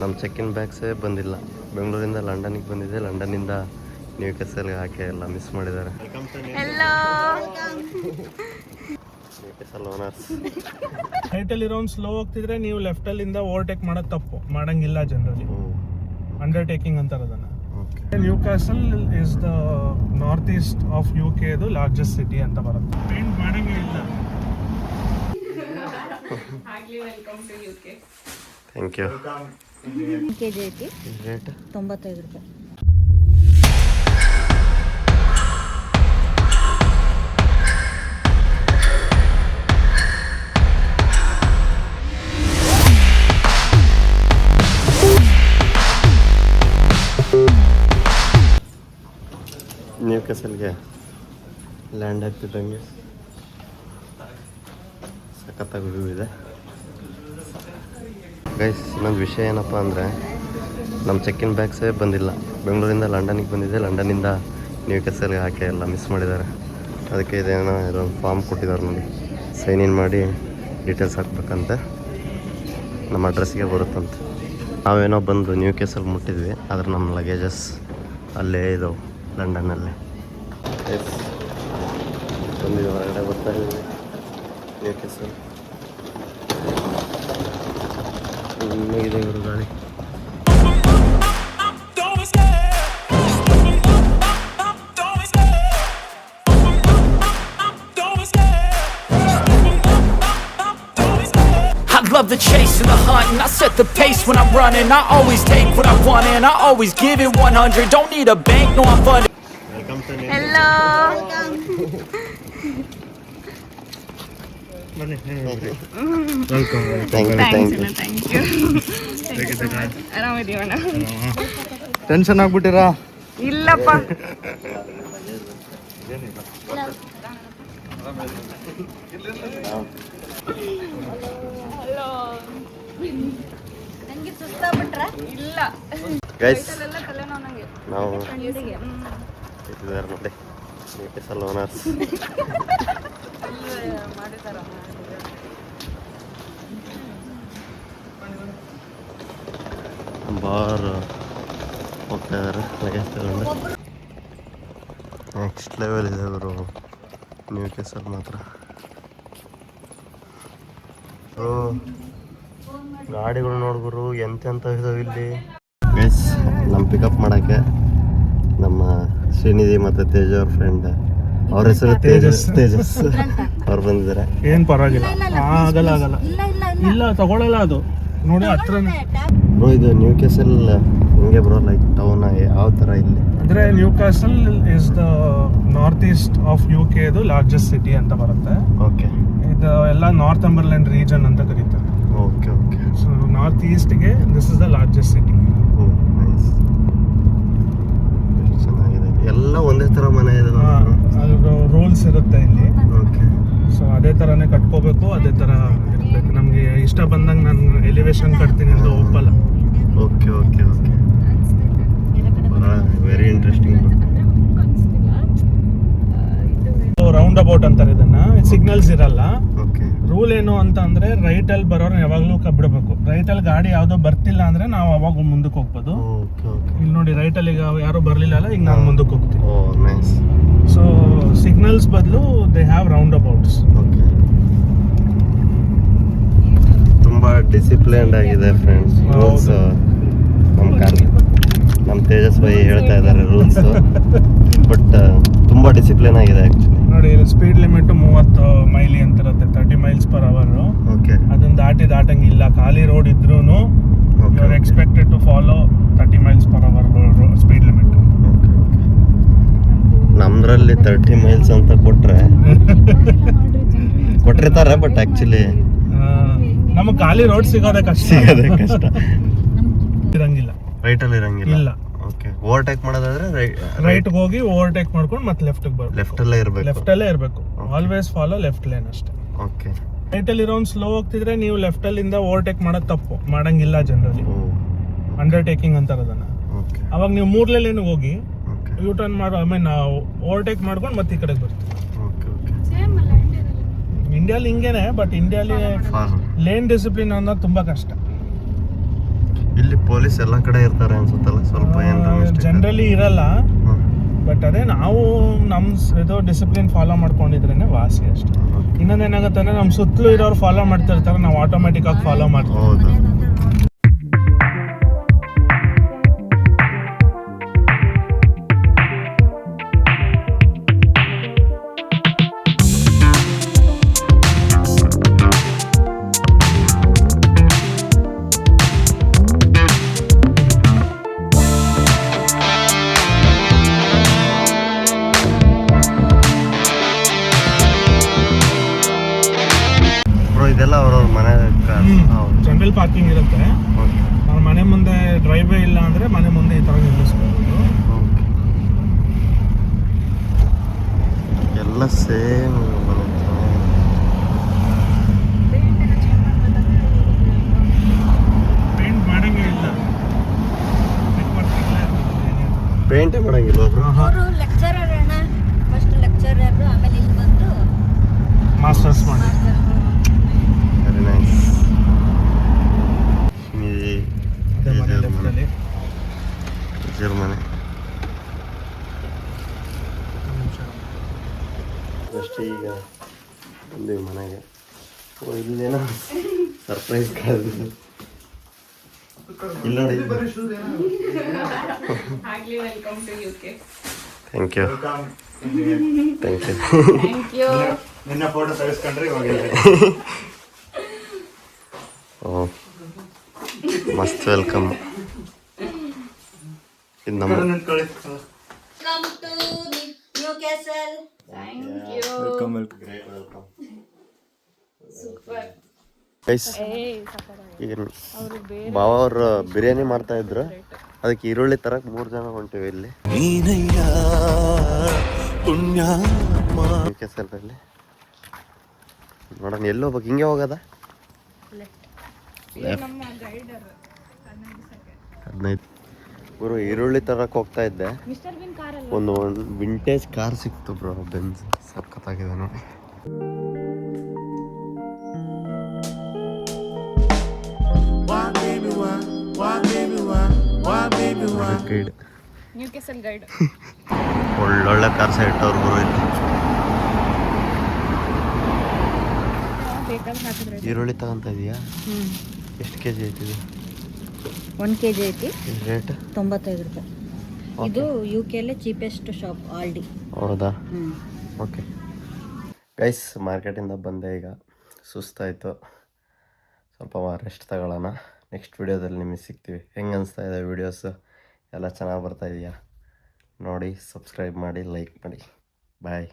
ನಮ್ಮ ಚೆಕ್ಕಿನ್ ಬ್ಯಾಗ್ಸೇ ಬಂದಿಲ್ಲ. ಬೆಂಗಳೂರಿಂದ ಲಂಡನ್ಗೆ ಬಂದಿದೆ, ಲಂಡನ್ನಿಂದ ನ್ಯೂ ಕ್ಯಾಸಲ್ಗೆ ಹಾಕಿ ಎಲ್ಲ ಮಿಸ್ ಮಾಡಿದ್ದಾರೆ. ರೈಟಲ್ಲಿ ಇರೋನ್ ಸ್ಲೋ ಹೋಗ್ತಿದ್ರೆ ನೀವು ಲೆಫ್ಟಲ್ಲಿಂದ ಓವರ್ಟೇಕ್ ಮಾಡೋದು ತಪ್ಪು, ಮಾಡಂಗಿಲ್ಲ ಜನರಲಿ. ಅಂಡರ್ಟೇಕಿಂಗ್ ಅಂತಾರೆ ಅದನ್ನ. Newcastle is the north east of UK, ಇದು ಲಾರ್ಜೆಸ್ಟ್ ಸಿಟಿ ಅಂತ ಬರುತ್ತೆ. ಪೇಂಟ್ ಮಾಡಂಗೇ ಇಲ್ಲ. Thank you. ಕೆಜಿ ಐತಿ ರೇಟ್ 95 ರೂಪಾಯಿ. ನ್ಯೂ ಕ್ಯಾಸಲ್ಗೆ ಲ್ಯಾಂಡ್ ಆಗ್ತಿದ್ದಂಗೆ ಸಖತ್ತಾಗಿ ವ್ಯೂ ಇದೆ ಗೈಸ್. ಇನ್ನೊಂದು ವಿಷಯ ಏನಪ್ಪ ಅಂದರೆ ನಮ್ಮ ಚೆಕ್ಕಿನ್ ಬ್ಯಾಗ್ಸೇ ಬಂದಿಲ್ಲ. ಬೆಂಗಳೂರಿಂದ ಲಂಡನ್ಗೆ ಬಂದಿದೆ, ಲಂಡನ್ನಿಂದ ನ್ಯೂ ಕ್ಯಾಸಲ್ಗೆ ಹಾಕಿ ಎಲ್ಲ ಮಿಸ್ ಮಾಡಿದ್ದಾರೆ. ಅದಕ್ಕೆ ಇದೇನೋ ಇದೊಂದು ಫಾರ್ಮ್ ಕೊಟ್ಟಿದ್ದಾರೆ ನೋಡಿ, ಸೈನ್ ಇನ್ ಮಾಡಿ ಡೀಟೇಲ್ಸ್ ಹಾಕ್ಬೇಕಂತೆ, ನಮ್ಮ ಅಡ್ರೆಸ್ಗೆ ಬರುತ್ತಂತೆ. ನಾವೇನೋ ಬಂದು ನ್ಯೂ ಕ್ಯಾಸಲ್ ಮುಟ್ಟಿದ್ವಿ, ಆದರೆ ನಮ್ಮ ಲಗೇಜಸ್ ಅಲ್ಲೇ ಇದಾವೆ ಲಂಡನ್ನಲ್ಲೇ. ಬಂದಿದ್ದೀವಿ, ಹೊರಗಡೆ ಬರ್ತಾ ಇದ್ದೀವಿ ನ್ಯೂ ಕ್ಯಾಸಲ್. ಇನ್ನಗಿದೆ ಇವರು ಗಾಳಿ. Love the chase and the hunt, and I set the pace when I'm running. I always take what I want and I always give it 100. Don't need a bank, no I'm funded. Hello. Thank you. ಆರಾಮಿದೀವಣ್ಣ? Tension ಆಗ್ಬಿಟ್ಟಿರಾ? ಇಲ್ಲಪ್ಪ. ನಂಗೆ ಸುಸ್ತಾಗ್ಬಿಟ್ರ? ಇಲ್ಲ guys, ನಂಗೆ ನಾವು ಇದ್ದಾರೆ ನೋಡಿ new castle owners. Bar ಹೋಗ್ತಾ ಇದ್ದಾರೆ ಲಗೇಜ್ ತಗೊಂಡು. ನೆಕ್ಸ್ಟ್ ಲೆವೆಲ್ ಇದೆ ಅವರು ನ್ಯೂ ಕ್ಯಾಸಲ್ ಮಾತ್ರ. ಗಾಡಿಗಳು ನೋಡ್ಬರು ಎಂತೆಂತ ಇದಾವೆ ಇಲ್ಲಿ ಗೈಸ್. ನಮ್ಮ ಪಿಕಪ್ ಮಾಡೋಕ್ಕೆ ನಮ್ಮ ಶ್ರೀನಿಧಿ ಮತ್ತು ತೇಜ್ ಅವ್ರ ಫ್ರೆಂಡ್, ಅವ್ರ ಹೆಸರು ತೇಜಸ್ ಅವ್ರು ಬಂದಿದ್ದಾರೆ. ಏನು ಪರವಾಗಿಲ್ಲ, ಆಗಲ್ಲ ಇಲ್ಲ ತಗೊಳ್ಳಲ್ಲ ಅದು ನೋಡಿ ಹತ್ರ. ಬ್ರೋ ಇದು ನ್ಯೂ ಕ್ಯಾಸಲ್ ಹಿಂಗೆ ಬ್ರೋ, ಲೈಕ್ ಟೌನ್ ಯಾವ ಥರ ಇಲ್ಲಿ ಅಂದರೆ Newcastle is the north east of UK, ಇದು ಲಾರ್ಜೆಸ್ಟ್ ಸಿಟಿ ಅಂತ ಬರುತ್ತೆ. ಓಕೆ, ಇದು ಎಲ್ಲ ನಾರ್ಥಂಬರ್ಲ್ಯಾಂಡ್ ರೀಜನ್ ಅಂತ ಕರೀತಾರೆ. Okay okay. ಸೊ ನಾರ್ತ್ ಈಸ್ಟ್ಗೆ this is the largest city. ಚೆನ್ನಾಗಿದೆ, ಎಲ್ಲ ಒಂದೇ ಥರ ಮನೆ ಇದೆ. ಅದು ರೂಲ್ಸ್ ಇರುತ್ತೆ ಇಲ್ಲಿ. ಓಕೆ, ಸೊ ಅದೇ ಥರನೇ ಕಟ್ಕೋಬೇಕು, ಅದೇ ಥರ ಇರಬೇಕು. ನಮಗೆ ಇಷ್ಟ ಬಂದಂಗೆ ನಾನು ಎಲಿವೇಶನ್ ಕಟ್ತೀನಿ ಅಂತ ಒಪ್ಪಲ್ಲ. Okay okay okay. Very interesting. Round about ಅಂತಾರೆ ಇದನ್ನ, ಸಿಗ್ನಲ್ಸ್ ಇರಲ್ಲ. ಓಕೆ. ರೂಲ್ ಏನು ಅಂತ ಅಂದ್ರೆ ರೈಟ್ ಅಲ್ಲಿ ಬರೋರು ಯಾವಾಗ್ಲೂ ಬಿಡಬೇಕು. ರೈಟ್ ಅಲ್ಲಿ ಗಾಡಿ ಯಾವ್ದೋ ಬರ್ತಿಲ್ಲ ಅಂದ್ರೆ ನಾವು ಅವಾಗ ಮುಂದಕ್ಕೆ ಹೋಗ್ಬೋದು. ಇಲ್ಲಿ ನೋಡಿ ರೈಟ್ ಅಲ್ಲಿ ಈಗ ಯಾರು ಬರ್ಲಿಲ್ಲ ಅಲ್ಲ, ಈಗ ನಾನು ಮುಂದಕ್ಕೆ ಹೋಗ್ತೀನಿ. ಸೊ ಸಿಗ್ನಲ್ಸ್ ಬದಲು ದೇ ಹ್ಯಾವ್ ರೌಂಡ್ ಅಬೌಟ್ಸ್. ಓಕೆ, ತುಂಬಾ ಡಿಸಿಪ್ಲಿನ್ಡ್ ಆಗಿದೆ ಫ್ರೆಂಡ್ಸ್ ರೂಲ್ಸ್. ನಮ್ಮ ತೇಜಸ್ ಭಾಯಿ ಹೇಳ್ತಾ ಇದ್ದಾರೆ ರೂಲ್ಸ್, ಬಟ್ ತುಂಬಾ ಡಿಸಿಪ್ಲಿನ್ ಆಗಿದೆ ಆಕ್ಚುಲಿ. ನೋಡಿ ಸ್ಪೀಡ್ ಲಿಮಿಟ್ 30 ಮೈಲಿ ಅಂತ ಇರುತ್ತೆ, 30 miles per hour. ಓಕೆ, ಅದನ್ನ ದಾಟಂಗಿಲ್ಲ. ಖಾಲಿ ರೋಡ್ ಇದ್ರೂ you are expected to follow 30 miles per hour speed limit. ನಮ್ದ್ರಲ್ಲಿ 30 miles ಅಂತ ಕೊಟ್ಟಿರ್ತಾರೆ, ಬಟ್ ಆಕ್ಚುಲಿ ನಮಗೆ ಖಾಲಿ ರೋಡ್ ಸಿಗೋದೇ ಕಷ್ಟ. ಇರಂಗಿಲ್ಲ, ರೈಟ್ ಅಲ್ಲಿ ಇರಂಗಿಲ್ಲ. ಇಲ್ಲ. ಓಕೆ, ಓವರ್ಟೇಕ್ ಮಾಡೋದಾದ್ರೆ ರೈಟ್ ಹೋಗಿ ಓವರ್ಟೇಕ್ ಮಾಡ್ಕೊಂಡು ಮತ್ತೆ ಲೆಫ್ಟ್ ಬರಬೇಕು. ಲೆಫ್ಟ್ ಅಲ್ಲೇ ಇರಬೇಕು. ಆಲ್ವೇಸ್ ಫಾಲೋ ಲೆಫ್ಟ್ ಲೈನ್ ಅಷ್ಟೇ. ಓಕೆ, ರೈಟ್ ಅಲ್ಲಿ ಇರೋನ್ ಸ್ಲೋ ಹೋಗ್ತಿದ್ರೆ ನೀವು ಲೆಫ್ಟ್ ಅಲ್ಲಿಂದ ಓವರ್ಟೇಕ್ ಮಾಡೋದು ತಪ್ಪು, ಮಾಡಂಗಿಲ್ಲ ಜನರಲಿ. ಅಂಡರ್ಟೇಕಿಂಗ್ ಅಂತಾರೆ ಅದನ್ನ. ಅವಾಗ ನೀವು 3 ಲೈನ್ ಹೋಗಿ ಯೂ ಟರ್ನ್ ಮಾಡೋ, ನಾವು ಓವರ್ಟೇಕ್ ಮಾಡ್ಕೊಂಡು ಮತ್ತೆ ಈ ಕಡೆಗೆ ಬರ್ತೀವಿ. ಇಂಡಿಯಾಲಿ ಹಿಂಗೇನೆ, ಬಟ್ ಇಂಡಿಯಾಲಿ ಲೇನ್ ಡಿಸಿಪ್ಲಿನ್ ಅನ್ನೋದು ತುಂಬಾ ಕಷ್ಟ. ಇಲ್ಲಿ ಪೊಲೀಸ್ ಎಲ್ಲ ಕಡೆ ಇರ್ತಾರೆ ಅನ್ಸುತ್ತಲ್ಲ, ಸ್ವಲ್ಪ ಏನಾರ ಜನರಲಿ ಇರಲ್ಲ. ಬಟ್ ಅದೇ ನಾವು ನಮ್ಮ ಇದು ಡಿಸಿಪ್ಲಿನ್ ಫಾಲೋ ಮಾಡ್ಕೊಂಡಿದ್ರೇನೆ ವಾಸಿ ಅಷ್ಟೇ. ಇನ್ನೊಂದು ಏನಾಗುತ್ತೆ ಅಂದ್ರೆ ನಮ್ಮ ಸುತ್ತಲೂ ಇರೋರು ಫಾಲೋ ಮಾಡ್ತಿರ್ತಾರೆ, ನಾವು ಆಟೋಮೆಟಿಕ್ ಆಗಿ ಫಾಲೋ ಮಾಡ್ತೀವಿ. ಹೌದು. ಇದೆಲ್ಲ ಅವ್ರವ್ರ ಮನೆ ಜನರಲ್ ಪಾರ್ಕಿಂಗ್ ಇರುತ್ತೆ. ಅವ್ರ ಮನೆ ಮುಂದೆ ಡ್ರೈವೇ ಇಲ್ಲ ಅಂದ್ರೆ ಮನೆ ಮುಂದೆ ಈ ತರ ನಿಲ್ಲಿಸ್ಬೋದು. ಎಲ್ಲ ಸೇಮ್. ಪೇಂಟ್ ಮಾಡಂಗೇ ಇಲ್ಲ, ಪೇಂಟೇ ಮಾಡಂಗಿಲ್ಲ ಒಬ್ರು. ಅವರು ಲೆಕ್ಚರರ್ ಅಣ್ಣ, ಫಸ್ಟ್ ಲೆಕ್ಚರರ್, ಆಮೇಲೆ ಇಲ್ಲಿ ಬಂದು ಮಾಸ್ಟರ್ಸ್ ಮಾಡಿ. Very nice. ಮನೆ ಅಷ್ಟೇ. ಈಗ ಬಂದೀವಿ ಮನೆಗೆ. ಇಲ್ಲೇನೋ ಸರ್ಪ್ರೈಸ್ ಕಾದಿದ್ದು ಇಲ್ಲ ನೋಡಿ. Thank you thank you. ನಿನ್ನ ಫೋಟೋ ತೆಗೆಸ್ಕೊಂಡ್ರೆ ಇವಾಗ ಓ ಮಸ್ತ್ ವೆಲ್ಕಮ್. ಇದು ನಮ್ಮ come to Newcastle. Guys, ಈಗ ಬಾವ ಅವ್ರು ಬಿರಿಯಾನಿ ಮಾಡ್ತಾ ಇದ್ರು, ಅದಕ್ಕೆ ಈರುಳ್ಳಿ ತರಕ್ 3 ಜನ ಹೊಂಟಿವಿ ಇಲ್ಲಿ ಕೆಸರಲ್ಲಿ. ನೋಡೋಣ ಎಲ್ಲಿ ಹೋಗ್ಬೇಕು, ಹಿಂಗೆ ಹೋಗೋದ? 15 ಬ್ರೋ. ಈರುಳ್ಳಿ ತರಕ್ ಹೋಗ್ತಾ ಇದ್ದೆ, ಒಂದು ವಿಂಟೇಜ್ ಕಾರ್ ಸಿಕ್ತು ಬ್ರೋ, ಬೆಂಜ್. ಸಖತ್ತಾಗಿದೆ ನೋಡಿ. Guide, Newcastle guide. ಒಳ್ಳೊಳ್ಳೆ ಕಾರ್ ಇಟ್ಟವ್ರು ಬ್ರೋ ಇಲ್ಲಿ. ಈರುಳ್ಳಿ ತಗೊಂತ ಇದೀಯಾ? ಎಷ್ಟು ಕೆಜಿ ಐತಿದೆ? 1 kg ಐತಿ, ರೇಟ್ 95 ರೂಪಾಯಿ. ಇದು UK ಚೀಪೆಸ್ಟ್ ಶಾಪ್ ಆಲ್ಡಿ. ಹೌದಾ? ಓಕೆ ಗೈಸ್, ಮಾರ್ಕೆಟಿಂದ ಬಂದೆ, ಈಗ ಸುಸ್ತಾಯಿತು, ಸ್ವಲ್ಪ ರೆಸ್ಟ್ ತಗೊಳ್ಳೋಣ. ನೆಕ್ಸ್ಟ್ ವಿಡಿಯೋದಲ್ಲಿ ನಿಮಗೆ ಸಿಗ್ತೀವಿ. ಹೆಂಗೆ ಅನಿಸ್ತಾ ಇದೆ ವಿಡಿಯೋಸ್ ಎಲ್ಲ ಚೆನ್ನಾಗಿ ಬರ್ತಾ ಇದೆಯಾ ನೋಡಿ. ಸಬ್ಸ್ಕ್ರೈಬ್ ಮಾಡಿ, ಲೈಕ್ ಮಾಡಿ. ಬಾಯ್.